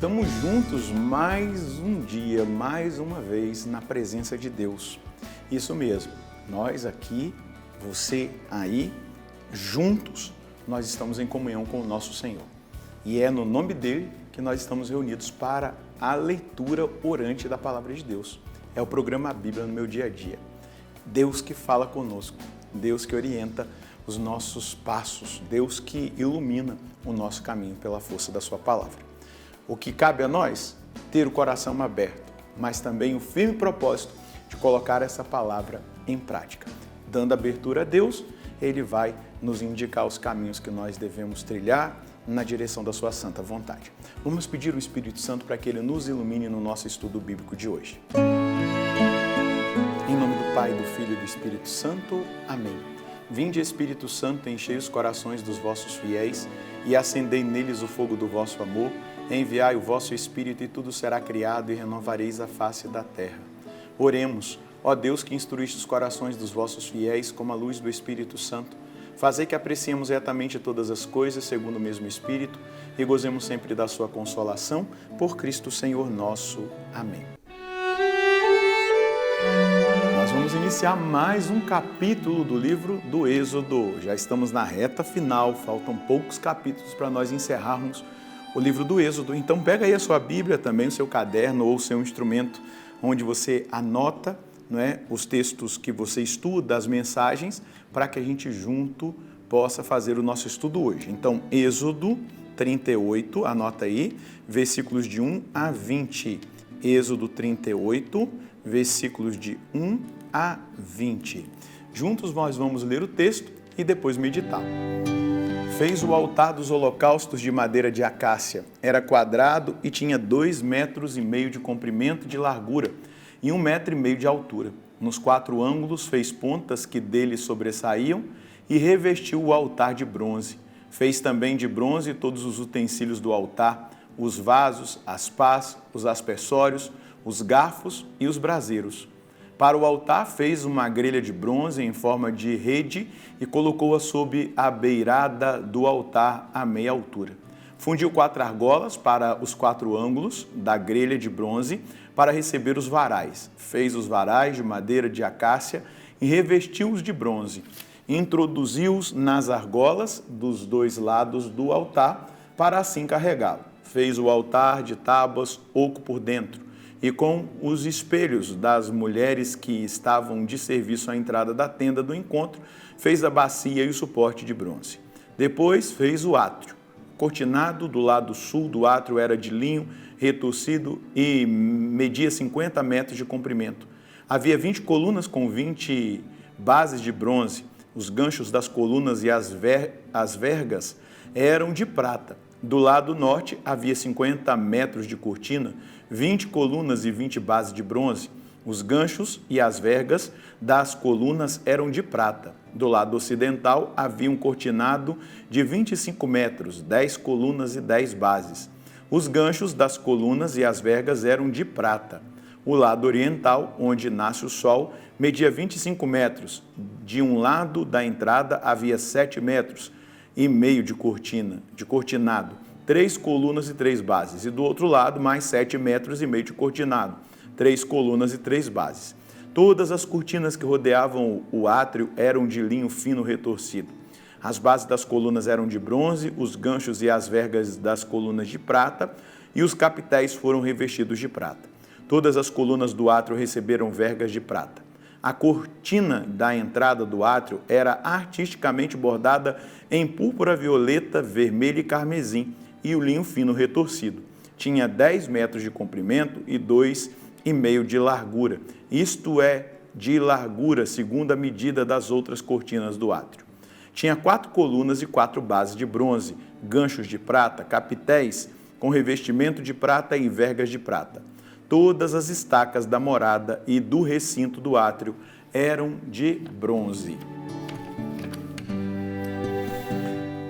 Estamos juntos mais um dia, mais uma vez, na presença de Deus. Isso mesmo, nós aqui, você aí, juntos, nós estamos em comunhão com o nosso Senhor. E é no nome dele que nós estamos reunidos para a leitura orante da Palavra de Deus. É o programa A Bíblia no meu dia a dia. Deus que fala conosco, Deus que orienta os nossos passos, Deus que ilumina o nosso caminho pela força da sua palavra. O que cabe a nós? Ter o coração aberto, mas também o firme propósito de colocar essa palavra em prática. Dando abertura a Deus, Ele vai nos indicar os caminhos que nós devemos trilhar na direção da sua santa vontade. Vamos pedir ao Espírito Santo para que Ele nos ilumine no nosso estudo bíblico de hoje. Em nome do Pai, do Filho e do Espírito Santo. Amém. Vinde, Espírito Santo, enchei os corações dos vossos fiéis e acendei neles o fogo do vosso amor. Enviai o vosso Espírito e tudo será criado e renovareis a face da terra. Oremos, ó Deus que instruíste os corações dos vossos fiéis como a luz do Espírito Santo. Fazei que apreciemos retamente todas as coisas segundo o mesmo Espírito e gozemos sempre da sua consolação. Por Cristo Senhor nosso. Amém. Nós vamos iniciar mais um capítulo do livro do Êxodo. Já estamos na reta final, faltam poucos capítulos para nós encerrarmos o livro do Êxodo. Então pega aí a sua Bíblia, também o seu caderno ou o seu instrumento, onde você anota, não é, os textos que você estuda, as mensagens, para que a gente junto possa fazer o nosso estudo hoje. Então, Êxodo 38, anota aí, versículos de 1 a 20. Êxodo 38, versículos de 1 a 20. Juntos nós vamos ler o texto e depois meditar. Fez o altar dos holocaustos de madeira de acácia. Era quadrado e tinha 2,5 metros de comprimento e de largura e 1,5 metro de altura. Nos 4 ângulos fez pontas que dele sobressaíam e revestiu o altar de bronze. Fez também de bronze todos os utensílios do altar, os vasos, as pás, os aspersórios, os garfos e os braseiros. Para o altar fez uma grelha de bronze em forma de rede e colocou-a sob a beirada do altar à meia altura. Fundiu 4 argolas para os 4 ângulos da grelha de bronze para receber os varais. Fez os varais de madeira de acácia e revestiu-os de bronze. Introduziu-os nas argolas dos 2 lados do altar para assim carregá-lo. Fez o altar de tábuas oco por dentro e com os espelhos das mulheres que estavam de serviço à entrada da tenda do encontro, fez a bacia e o suporte de bronze. Depois fez o átrio. Cortinado do lado sul do átrio era de linho retorcido e media 50 metros de comprimento. Havia 20 colunas com 20 bases de bronze. Os ganchos das colunas e as vergas eram de prata. Do lado norte havia 50 metros de cortina, 20 colunas e 20 bases de bronze. Os ganchos e as vergas das colunas eram de prata. Do lado ocidental havia um cortinado de 25 metros, 10 colunas e 10 bases. Os ganchos das colunas e as vergas eram de prata. O lado oriental, onde nasce o sol, media 25 metros. De um lado da entrada havia 7 metros e meio de cortinado, 3 colunas e 3 bases, e do outro lado mais 7 metros e meio de cortinado, 3 colunas e 3 bases. Todas as cortinas que rodeavam o átrio eram de linho fino retorcido. As bases das colunas eram de bronze, os ganchos e as vergas das colunas de prata, e os capitéis foram revestidos de prata. Todas as colunas do átrio receberam vergas de prata. A cortina da entrada do átrio era artisticamente bordada em púrpura, violeta, vermelho e carmesim, e o linho fino retorcido. Tinha 10 metros de comprimento e 2,5 de largura. Isto é, de largura, segundo a medida das outras cortinas do átrio. Tinha 4 colunas e 4 bases de bronze, ganchos de prata, capitéis com revestimento de prata e vergas de prata. Todas as estacas da morada e do recinto do átrio eram de bronze.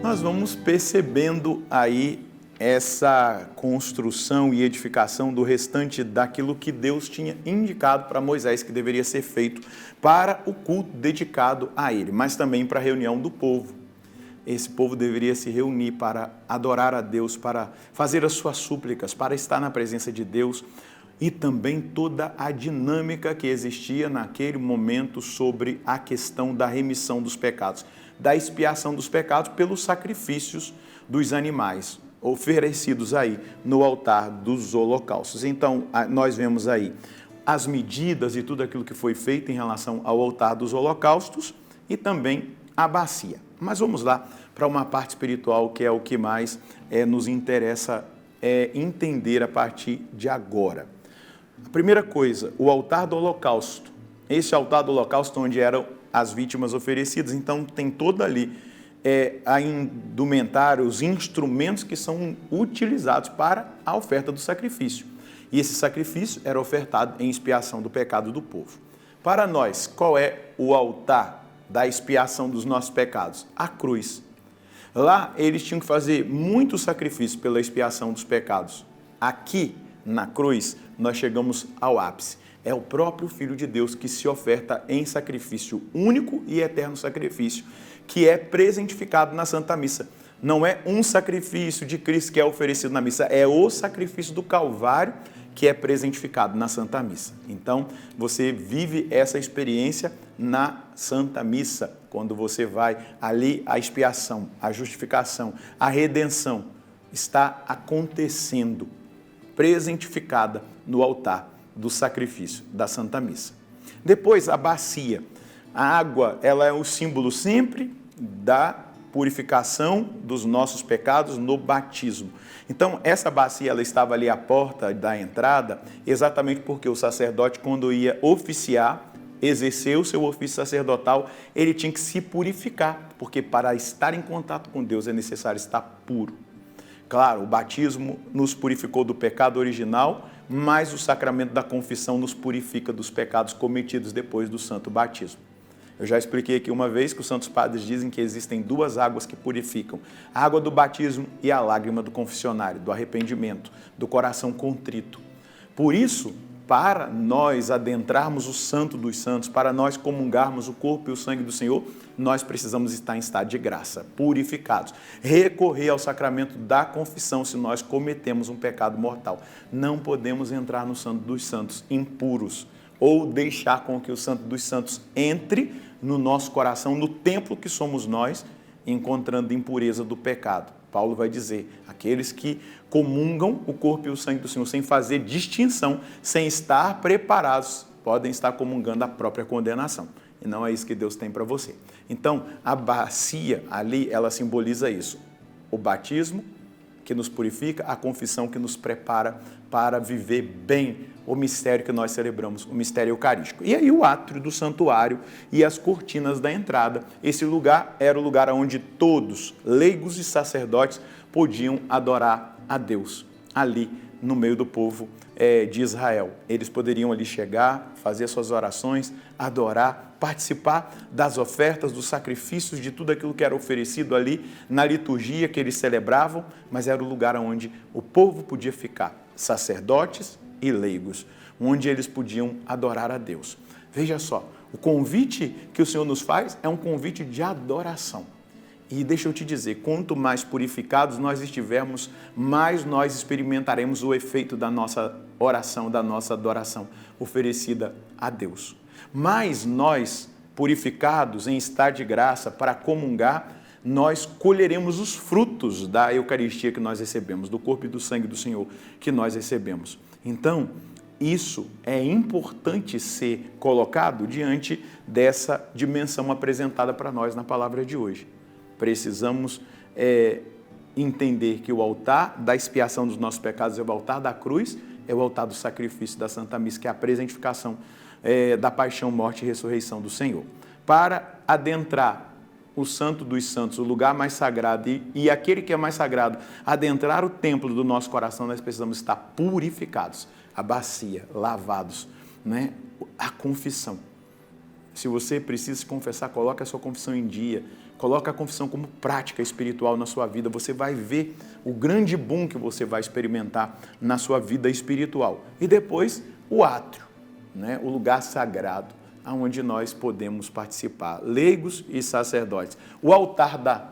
Nós vamos percebendo aí essa construção e edificação do restante daquilo que Deus tinha indicado para Moisés que deveria ser feito para o culto dedicado a ele, mas também para a reunião do povo. esse povo deveria se reunir para adorar a Deus, para fazer as suas súplicas, para estar na presença de Deus, e também toda a dinâmica que existia naquele momento sobre a questão da remissão dos pecados, da expiação dos pecados pelos sacrifícios dos animais oferecidos aí no altar dos holocaustos. Então, nós vemos aí as medidas e tudo aquilo que foi feito em relação ao altar dos holocaustos e também a bacia. Mas vamos lá para uma parte espiritual que é o que mais nos interessa entender a partir de agora. A primeira coisa, o altar do holocausto. Esse altar do holocausto onde eram as vítimas oferecidas, então tem toda ali a indumentária, os instrumentos que são utilizados para a oferta do sacrifício. E esse sacrifício era ofertado em expiação do pecado do povo. Para nós, qual é o altar da expiação dos nossos pecados? A cruz. Lá, eles tinham que fazer muito sacrifício pela expiação dos pecados. Aqui, na cruz, nós chegamos ao ápice. É o próprio Filho de Deus que se oferta em sacrifício único e eterno sacrifício, que é presentificado na Santa Missa. Não é um sacrifício de Cristo que é oferecido na missa, é o sacrifício do Calvário que é presentificado na Santa Missa. Então, você vive essa experiência na Santa Missa, quando você vai ali, a expiação, a justificação, a redenção está acontecendo, presentificada no altar do sacrifício da Santa Missa. Depois, a bacia. A água, ela é o símbolo sempre da purificação dos nossos pecados no batismo. Então, essa bacia, ela estava ali à porta da entrada, exatamente porque o sacerdote, quando ia oficiar, exercer o seu ofício sacerdotal, ele tinha que se purificar, porque para estar em contato com Deus é necessário estar puro. Claro, o batismo nos purificou do pecado original, mas o sacramento da confissão nos purifica dos pecados cometidos depois do santo batismo. Eu já expliquei aqui uma vez que os santos padres dizem que existem duas águas que purificam: a água do batismo e a lágrima do confessionário, do arrependimento, do coração contrito. Por isso, para nós adentrarmos o Santo dos Santos, para nós comungarmos o corpo e o sangue do Senhor, nós precisamos estar em estado de graça, purificados. Recorrer ao sacramento da confissão se nós cometemos um pecado mortal. Não podemos entrar no Santo dos Santos impuros, ou deixar com que o Santo dos Santos entre no nosso coração, no templo que somos nós, encontrando impureza do pecado. Paulo vai dizer, aqueles que comungam o corpo e o sangue do Senhor sem fazer distinção, sem estar preparados, podem estar comungando a própria condenação. E não é isso que Deus tem para você. Então, a bacia ali, ela simboliza isso. O batismo, que nos purifica, a confissão que nos prepara para viver bem o mistério que nós celebramos, o mistério eucarístico. E aí o átrio do santuário e as cortinas da entrada. Esse lugar era o lugar onde todos, leigos e sacerdotes, podiam adorar a Deus, ali no meio do povo de Israel. Eles poderiam ali chegar, fazer suas orações, adorar, participar das ofertas, dos sacrifícios, de tudo aquilo que era oferecido ali na liturgia que eles celebravam, mas era o lugar onde o povo podia ficar, sacerdotes e leigos, onde eles podiam adorar a Deus. Veja só, o convite que o Senhor nos faz é um convite de adoração. E deixa eu te dizer, quanto mais purificados nós estivermos, mais nós experimentaremos o efeito da nossa oração, da nossa adoração oferecida a Deus. Mais nós, purificados em estado de graça para comungar, nós colheremos os frutos da Eucaristia que nós recebemos, do corpo e do sangue do Senhor que nós recebemos. Então, isso é importante ser colocado diante dessa dimensão apresentada para nós na palavra de hoje. Precisamos entender que o altar da expiação dos nossos pecados é o altar da cruz, é o altar do sacrifício da Santa Missa, que é a presentificação da paixão, morte e ressurreição do Senhor. Para adentrar o Santo dos Santos, o lugar mais sagrado, e aquele que é mais sagrado, adentrar o templo do nosso coração, nós precisamos estar purificados, a bacia, lavados, né? A confissão. Se você precisa se confessar, coloque a sua confissão em dia, coloque a confissão como prática espiritual na sua vida, você vai ver o grande boom que você vai experimentar na sua vida espiritual. E depois, o átrio, né? O lugar sagrado, onde nós podemos participar, leigos e sacerdotes. O altar da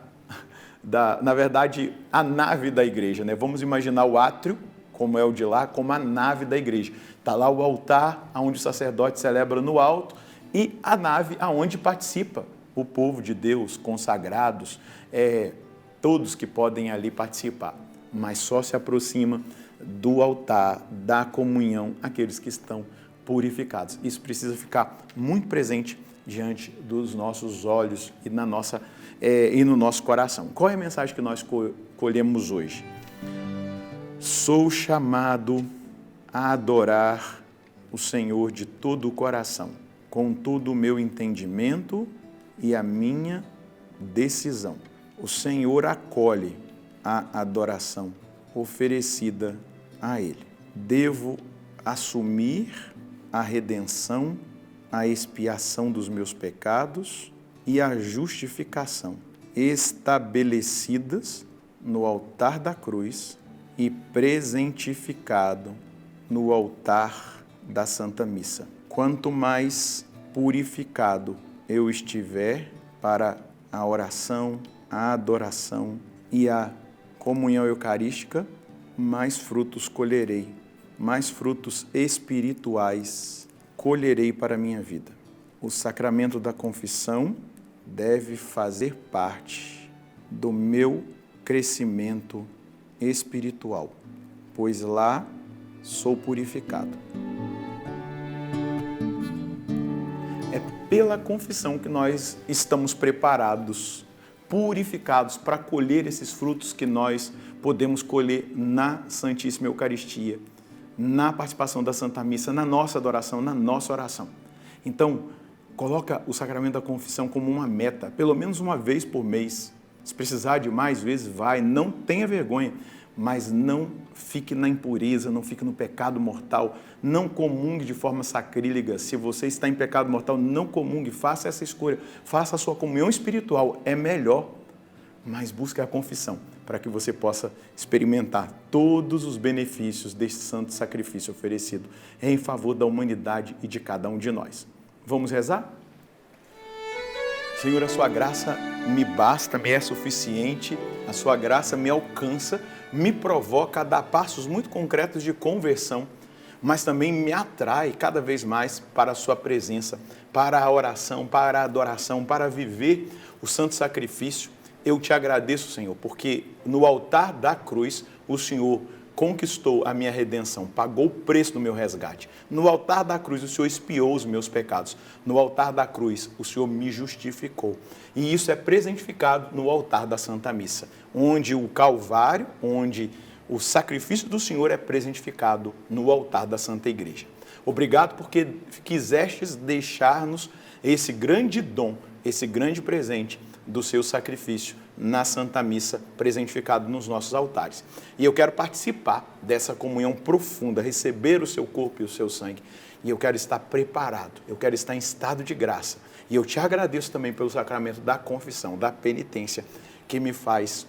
na verdade, a nave da igreja, né? Vamos imaginar o átrio, como é o de lá, como a nave da igreja. Está lá o altar, onde o sacerdote celebra no alto, e a nave aonde participa o povo de Deus, consagrados, todos que podem ali participar, mas só se aproxima do altar, da comunhão, aqueles que estão purificados. Isso precisa ficar muito presente diante dos nossos olhos e, e no nosso coração. Qual é a mensagem que nós colhemos hoje? Sou chamado a adorar o Senhor de todo o coração, com todo o meu entendimento e a minha decisão. O Senhor acolhe a adoração oferecida a Ele. Devo assumir a redenção, a expiação dos meus pecados e a justificação, estabelecidas no altar da cruz e presentificado no altar da Santa Missa. Quanto mais purificado eu estiver para a oração, a adoração e a comunhão eucarística, mais frutos colherei, mais frutos espirituais colherei para a minha vida. O sacramento da confissão deve fazer parte do meu crescimento espiritual, pois lá sou purificado. É pela confissão que nós estamos preparados, purificados para colher esses frutos que nós podemos colher na Santíssima Eucaristia, na participação da Santa Missa, na nossa adoração, na nossa oração. Então, coloca o sacramento da confissão como uma meta, pelo menos uma vez por mês. Se precisar de mais vezes, vai, não tenha vergonha, mas não fique na impureza, não fique no pecado mortal, não comungue de forma sacrílega. Se você está em pecado mortal, não comungue, faça essa escolha, faça a sua comunhão espiritual, é melhor, mas busque a confissão, para que você possa experimentar todos os benefícios deste santo sacrifício oferecido em favor da humanidade e de cada um de nós. Vamos rezar? Senhor, a sua graça me basta, me é suficiente, a sua graça me alcança, me provoca a dar passos muito concretos de conversão, mas também me atrai cada vez mais para a sua presença, para a oração, para a adoração, para viver o santo sacrifício. Eu te agradeço, Senhor, porque no altar da cruz o Senhor conquistou a minha redenção, pagou o preço do meu resgate. No altar da cruz o Senhor expiou os meus pecados. No altar da cruz o Senhor me justificou. E isso é presentificado no altar da Santa Missa, onde o Calvário, onde o sacrifício do Senhor é presentificado no altar da Santa Igreja. Obrigado porque quisestes deixar-nos esse grande dom, esse grande presente do seu sacrifício na Santa Missa, presentificado nos nossos altares. E eu quero participar dessa comunhão profunda, receber o seu corpo e o seu sangue. E eu quero estar preparado, eu quero estar em estado de graça. E eu te agradeço também pelo sacramento da confissão, da penitência, que me faz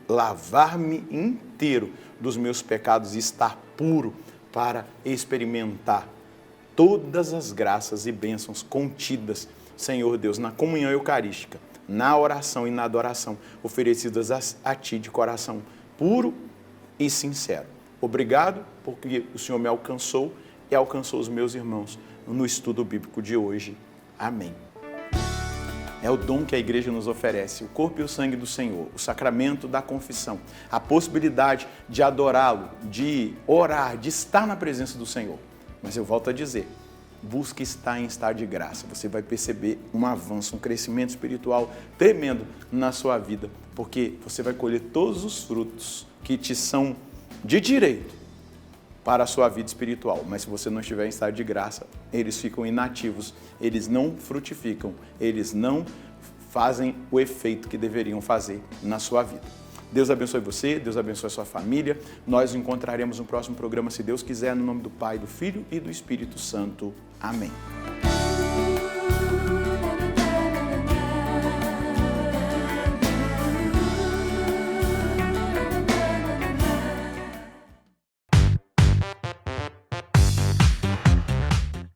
lavar-me inteiro dos meus pecados e estar puro para experimentar todas as graças e bênçãos contidas, Senhor Deus, na comunhão eucarística, na oração e na adoração, oferecidas a Ti de coração puro e sincero. Obrigado, porque o Senhor me alcançou e alcançou os meus irmãos no estudo bíblico de hoje. Amém. É o dom que a igreja nos oferece, o corpo e o sangue do Senhor, o sacramento da confissão, a possibilidade de adorá-lo, de orar, de estar na presença do Senhor. Mas eu volto a dizer, busque estar em estado de graça. Você vai perceber um avanço, um crescimento espiritual tremendo na sua vida, porque você vai colher todos os frutos que te são de direito para a sua vida espiritual. Mas se você não estiver em estado de graça, eles ficam inativos, eles não frutificam, eles não fazem o efeito que deveriam fazer na sua vida. Deus abençoe você, Deus abençoe a sua família. Nós nos encontraremos no próximo programa, se Deus quiser, no nome do Pai, do Filho e do Espírito Santo. Amém.